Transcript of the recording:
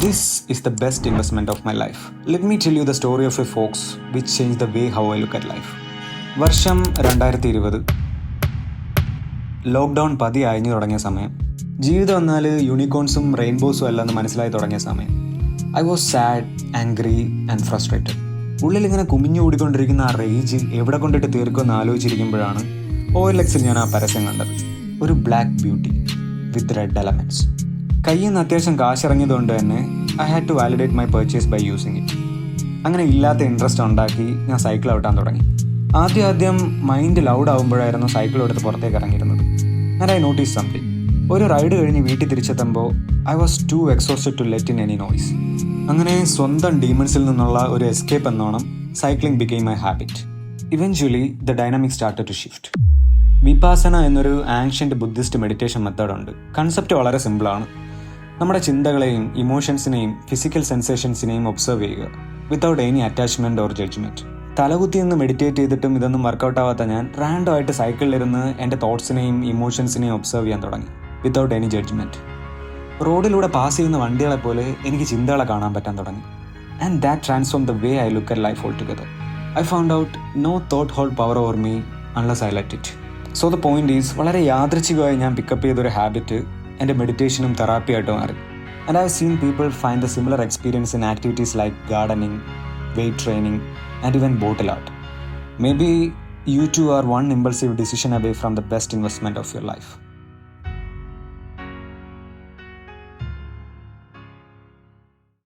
This is the best investment of my life. Let me tell you the story of a fox which changed the way how I look at life. വർഷം 2020. Lockdown അയഞ്ഞു തുടങ്ങിയ സമയം. ജീവിതം എന്നാൽ യൂണിക്കോൺസും റെയിൻബോസും അല്ലെന്ന് മനസ്സിലായി തുടങ്ങിയ സമയം. I was sad, angry and frustrated. ഉള്ളിൽ ഇങ്ങനെ കുമിഞ്ഞു കൂടിക്കൊണ്ടിരിക്കുന്ന ആ റേജ് എവിടെ കൊണ്ടിട്ട് തീർക്കുമെന്ന് ആലോചിച്ചിരിക്കുമ്പോഴാണ് OLXൽ ഞാൻ ആ പരസ്യം കണ്ടത്. ഒരു black beauty with red elements. കയ്യിൽ നിന്ന് അത്യാവശ്യം കാശിറങ്ങിയതുകൊണ്ട് തന്നെ I had to validate my purchase by using it. അങ്ങനെ ഇല്ലാത്ത ഇൻട്രസ്റ്റ് ഉണ്ടാക്കി ഞാൻ സൈക്കിൾ ഔട്ടാൻ തുടങ്ങി. ആദ്യം മൈൻഡ് ലൗഡ് ആകുമ്പോഴായിരുന്നു സൈക്കിൾ എടുത്ത് പുറത്തേക്ക് ഇറങ്ങിയിരുന്നത്. And I notice something. ഒരു റൈഡ് കഴിഞ്ഞ് വീട്ടിൽ തിരിച്ചെത്തുമ്പോൾ I was too exhausted to let in any noise. അങ്ങനെ സ്വന്തം ഡീമൺസിൽ നിന്നുള്ള ഒരു എസ്കേപ്പ് എന്നോണം cycling became my habit. Eventually the dynamic started to shift. Vipassana എന്നൊരു ആൻഷ്യൻ്റ് ബുദ്ധിസ്റ്റ് മെഡിറ്റേഷൻ മെത്തേഡുണ്ട്. കൺസെപ്റ്റ് വളരെ സിമ്പിളാണ്. നമ്മുടെ ചിന്തകളെയും ഇമോഷൻസിനെയും ഫിസിക്കൽ സെൻസേഷൻസിനെയും ഒബ്സർവ് ചെയ്യുക without any attachment or judgment. തലകുത്തി നിന്ന് മെഡിറ്റേറ്റ് ചെയ്തിട്ടും ഇതൊന്നും വർക്കൗട്ട് ആവാത്ത ഞാൻ റാൻഡം ആയിട്ട് സൈക്കിളിലിരുന്ന് എൻ്റെ തോട്ട്സിനെയും ഇമോഷൻസിനെയും ഒബ്സർവ് ചെയ്യാൻ തുടങ്ങി വിത്തൗട്ട് എനി ജഡ്ജ്മെൻറ്റ്. റോഡിലൂടെ പാസ് ചെയ്യുന്ന വണ്ടികളെപ്പോലെ എനിക്ക് ചിന്തകളെ കാണാൻ പറ്റാൻ തുടങ്ങി. And that transform the way I look at life all together. I found out no thought hold power over me unless I let it. So the point is, വളരെ യാദൃച്ഛികമായി ഞാൻ പിക്കപ്പ് ചെയ്തൊരു ഹാബിറ്റ് എൻ്റെ മെഡിറ്റേഷനും തെറാപ്പിയായിട്ട് മാറി. And I have seen people find the similar experience in activities like gardening, weight training and even bottle art. Maybe you too are one impulsive decision away from the best investment of your life.